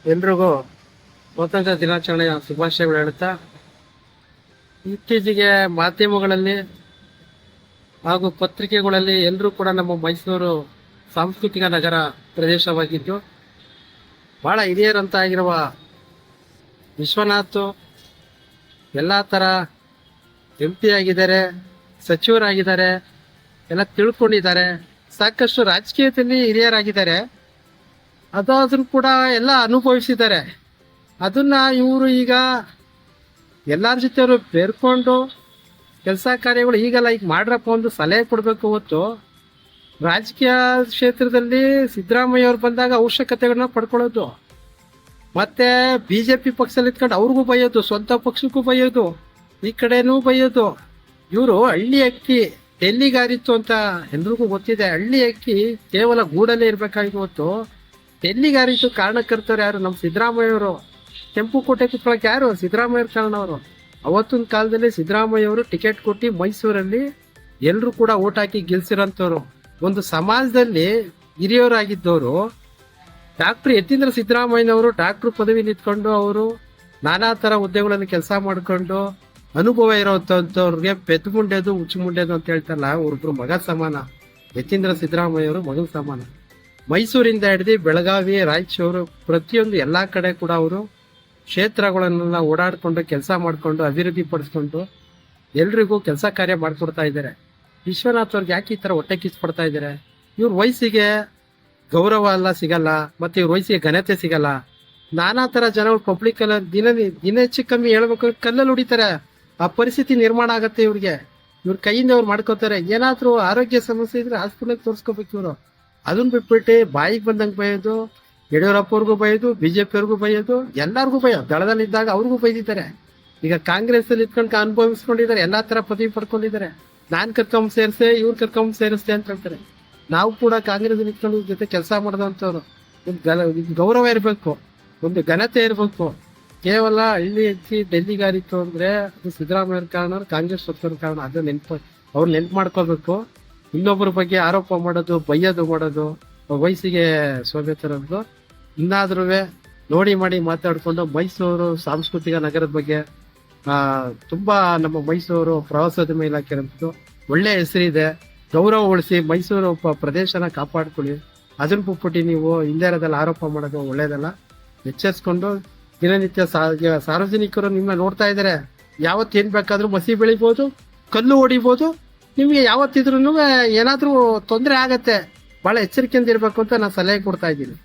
ಎಲ್ರಿಗೂ ಸ್ವಾತಂತ್ರ್ಯ ದಿನಾಚರಣೆಯ ಶುಭಾಶಯಗಳು ಹೇಳುತ್ತಾ, ಇತ್ತೀಚೆಗೆ ಮಾಧ್ಯಮಗಳಲ್ಲಿ ಹಾಗೂ ಪತ್ರಿಕೆಗಳಲ್ಲಿ ಎಲ್ಲರೂ ಕೂಡ ನಮ್ಮ ಮೈಸೂರು ಸಾಂಸ್ಕೃತಿಕ ನಗರ ಪ್ರದೇಶವಾಗಿದ್ದು, ಬಹಳ ಹಿರಿಯರಂತ ಆಗಿರುವ ವಿಶ್ವನಾಥ್ ಎಲ್ಲ ಥರ MP ಆಗಿದ್ದಾರೆ, ಸಚಿವರಾಗಿದ್ದಾರೆ, ಎಲ್ಲ ತಿಳ್ಕೊಂಡಿದ್ದಾರೆ, ಸಾಕಷ್ಟು ರಾಜಕೀಯದಲ್ಲಿ ಹಿರಿಯರಾಗಿದ್ದಾರೆ. ಅದಾದ್ರೂ ಕೂಡ ಎಲ್ಲ ಅನುಭವಿಸಿದ್ದಾರೆ. ಅದನ್ನ ಇವರು ಈಗ ಎಲ್ಲರ ಜೊತೆ ಅವರು ಬೇರ್ಕೊಂಡು ಕೆಲಸ ಕಾರ್ಯಗಳು ಈಗೆಲ್ಲ ಈಗ ಮಾಡ್ರಪ್ಪ ಒಂದು ಸಲಹೆ ಕೊಡಬೇಕು. ಹೊತ್ತು ರಾಜಕೀಯ ಕ್ಷೇತ್ರದಲ್ಲಿ ಸಿದ್ದರಾಮಯ್ಯ ಅವ್ರು ಬಂದಾಗ ಅವಶ್ಯಕತೆಗಳನ್ನ ಪಡ್ಕೊಳ್ಳೋದು, ಮತ್ತೆ BJP ಪಕ್ಷದಲ್ಲಿ ಇಟ್ಕೊಂಡು ಅವ್ರಿಗೂ ಬೈಯೋದು, ಸ್ವಂತ ಪಕ್ಷಕ್ಕೂ ಬೈಯೋದು, ಈ ಕಡೆನೂ ಬೈಯೋದು. ಇವರು ಹಳ್ಳಿ ಅಕ್ಕಿ ಡೆಲ್ಲಿಗಾರಿತ್ತು ಅಂತ ಎಲ್ರಿಗೂ ಗೊತ್ತಿದೆ. ಹಳ್ಳಿ ಅಕ್ಕಿ ಕೇವಲ ಗೂಡಲ್ಲೇ ಇರ್ಬೇಕಾಗಿ ಹೊತ್ತು ಡೆಲ್ಲಿಗಾರಿತ್ತು ಕಾರಣಕರ್ತವ್ರು ಯಾರು? ನಮ್ಮ ಸಿದ್ದರಾಮಯ್ಯ ಅವರು. ಕೆಂಪು ಕೋಟೆ ಕುತ್ಕೊಳಕ್ಕೆ ಯಾರು? ಸಿದ್ದರಾಮಯ್ಯ ಕಾರಣವರು. ಅವತ್ತಿನ ಕಾಲದಲ್ಲಿ ಸಿದ್ದರಾಮಯ್ಯ ಅವರು ಟಿಕೆಟ್ ಕೊಟ್ಟು ಮೈಸೂರಲ್ಲಿ ಎಲ್ಲರೂ ಕೂಡ ಓಟ್ ಹಾಕಿ ಗೆಲ್ಸಿರೋಂಥವ್ರು. ಒಂದು ಸಮಾಜದಲ್ಲಿ ಹಿರಿಯವರಾಗಿದ್ದವರು ಡಾಕ್ಟರ್ ಯತೀಂದ್ರ ಸಿದ್ದರಾಮಯ್ಯನವರು ಡಾಕ್ಟರ್ ಪದವಿ ನಿಂತ್ಕೊಂಡು ಅವರು ನಾನಾ ಥರ ಹುದ್ದೆಗಳಲ್ಲಿ ಕೆಲಸ ಮಾಡ್ಕೊಂಡು ಅನುಭವ ಇರೋಂಥವ್ರಿಗೆ ಪೆದ್ದು ಮುಂಡೆದು ಹುಚ್ಚು ಮುಂಡೆದು ಅಂತ ಹೇಳ್ತಾರಲ್ಲ, ಅವ್ರೊಬ್ರು ಮಗ ಸಮಾನ. ಯತೀಂದ್ರ ಸಿದ್ದರಾಮಯ್ಯ ಅವರು ಮಗನ ಸಮಾನ. ಮೈಸೂರಿಂದ ಹಿಡಿದು ಬೆಳಗಾವಿ, ರಾಯಚೂರು ಪ್ರತಿಯೊಂದು ಎಲ್ಲ ಕಡೆ ಕೂಡ ಅವರು ಕ್ಷೇತ್ರಗಳನ್ನೆಲ್ಲ ಓಡಾಡಿಕೊಂಡು ಕೆಲಸ ಮಾಡಿಕೊಂಡು ಅಭಿವೃದ್ಧಿ ಪಡಿಸ್ಕೊಂಡು ಎಲ್ರಿಗೂ ಕೆಲಸ ಕಾರ್ಯ ಮಾಡಿಕೊಡ್ತಾ ಇದ್ದಾರೆ. ವಿಶ್ವನಾಥ್ ಅವ್ರಿಗೆ ಯಾಕೆ ಈ ಥರ ಹೊಟ್ಟೆ ಕಿಸ್ಪಡ್ತಾ ಇದ್ದಾರೆ? ಇವ್ರ ವಯಸ್ಸಿಗೆ ಗೌರವ ಎಲ್ಲ ಸಿಗಲ್ಲ, ಮತ್ತು ಇವ್ರ ವಯಸ್ಸಿಗೆ ಘನತೆ ಸಿಗಲ್ಲ. ನಾನಾ ಥರ ಜನಗಳು ಪಬ್ಲಿಕ್ ದಿನ ಹೆಚ್ಚು ಕಮ್ಮಿ ಹೇಳ್ಬೇಕು ಕಲ್ಲಲ್ಲಿ ಹೊಡಿತಾರೆ. ಆ ಪರಿಸ್ಥಿತಿ ನಿರ್ಮಾಣ ಆಗುತ್ತೆ ಇವ್ರಿಗೆ. ಇವ್ರ ಕೈಯಿಂದ ಅವ್ರು ಮಾಡ್ಕೋತಾರೆ. ಏನಾದರೂ ಆರೋಗ್ಯ ಸಮಸ್ಯೆ ಇದ್ರೆ ಹಾಸ್ಪಿಟಲ್ಗೆ ತೋರಿಸ್ಕೋಬೇಕು ಇವರು. ಅದನ್ನ ಬಿಟ್ಬಿಟ್ಟು ಬಾಯಿಗೆ ಬಂದಂಗೆ ಬೈಯೋದು, ಯಡಿಯೂರಪ್ಪ ಅವ್ರಿಗೂ ಬೈಯೋದು, BJP ಅವ್ರಿಗೂ ಬೈಯೋದು, ಎಲ್ಲರಿಗೂ ಬೈಯೋದು. ದಳದಲ್ಲಿದ್ದಾಗ ಅವ್ರಿಗೂ ಬೈದಿದ್ದಾರೆ. ಈಗ ಕಾಂಗ್ರೆಸ್ ಅಲ್ಲಿ ಇಟ್ಕೊಂಡು ಅನುಭವಿಸ್ಕೊಂಡಿದ್ದಾರೆ, ಎಲ್ಲಾ ತರ ಪದವಿ ಪಡ್ಕೊಂಡಿದ್ದಾರೆ. ನಾನ್ ಕರ್ಕೊಂಡ್ ಸೇರಿಸೆ, ಇವ್ರು ಕರ್ಕೊಂಡ್ ಸೇರಿಸ್ತೆ ಅಂತ ಹೇಳ್ತಾರೆ. ನಾವು ಕೂಡ ಕಾಂಗ್ರೆಸ್ ಇಟ್ಕೊಂಡು ಜೊತೆ ಕೆಲಸ ಮಾಡಿದಂಥವ್ರು. ಒಂದು ಗೌರವ ಇರಬೇಕು, ಒಂದು ಘನತೆ ಇರಬೇಕು. ಕೇವಲ ಹಳ್ಳಿ ಹೆಚ್ಚಿ ಡೆಲ್ಲಿಗಾರಿತ್ತು ಅಂದ್ರೆ ಅದು ಸಿದ್ದರಾಮಯ್ಯ ಕಾರಣ, ಕಾಂಗ್ರೆಸ್ ಪಕ್ಷದ ಕಾರಣ. ಅದು ಅವ್ರು ನೆನ್ಪು ಮಾಡ್ಕೋಬೇಕು. ಇನ್ನೊಬ್ಬರ ಬಗ್ಗೆ ಆರೋಪ ಮಾಡೋದು, ಬೈಯೋದು ಮಾಡೋದು, ವಯಸ್ಸಿಗೆ ಶೋಭೆ ತರೋದು. ಇನ್ನಾದ್ರೂ ನೋಡಿ ಮಾಡಿ ಮಾತಾಡ್ಕೊಂಡು ಮೈಸೂರು ಸಾಂಸ್ಕೃತಿಕ ನಗರದ ಬಗ್ಗೆ ತುಂಬಾ ನಮ್ಮ ಮೈಸೂರು ಪ್ರವಾಸೋದ್ಯಮ ಇಲಾಖೆ ಅಂತದ್ದು ಒಳ್ಳೆ ಹೆಸರಿದೆ. ಗೌರವ ಉಳಿಸಿ ಮೈಸೂರು ಪ್ರದೇಶನ ಕಾಪಾಡ್ಕೊಳ್ಳಿ. ಅದನ್ನ ಬಿಟ್ಬಿಟ್ಟು ನೀವು ಇಲ್ಲೇರದಲ್ಲಿ ಆರೋಪ ಮಾಡೋದು ಒಳ್ಳೇದಲ್ಲ. ಎಚ್ಚರಿಸ್ಕೊಂಡು ದಿನನಿತ್ಯ ಸಾರ್ವಜನಿಕರು ನಿಮ್ಮ ನೋಡ್ತಾ ಇದ್ದಾರೆ. ಯಾವತ್ತು ಏನ್ ಬೇಕಾದ್ರೂ ಮಸಿ ಬೆಳಿಬೋದು, ಕಲ್ಲು ಹೊಡಿಬೋದು. ನಿಮ್ಗೆ ಯಾವತ್ತಿದ್ರು ಏನಾದ್ರೂ ತೊಂದರೆ ಆಗತ್ತೆ. ಬಹಳ ಎಚ್ಚರಿಕೆಯಿಂದ ಇರ್ಬೇಕು ಅಂತ ನಾನು ಸಲಹೆ ಕೊಡ್ತಾ ಇದ್ದೀನಿ.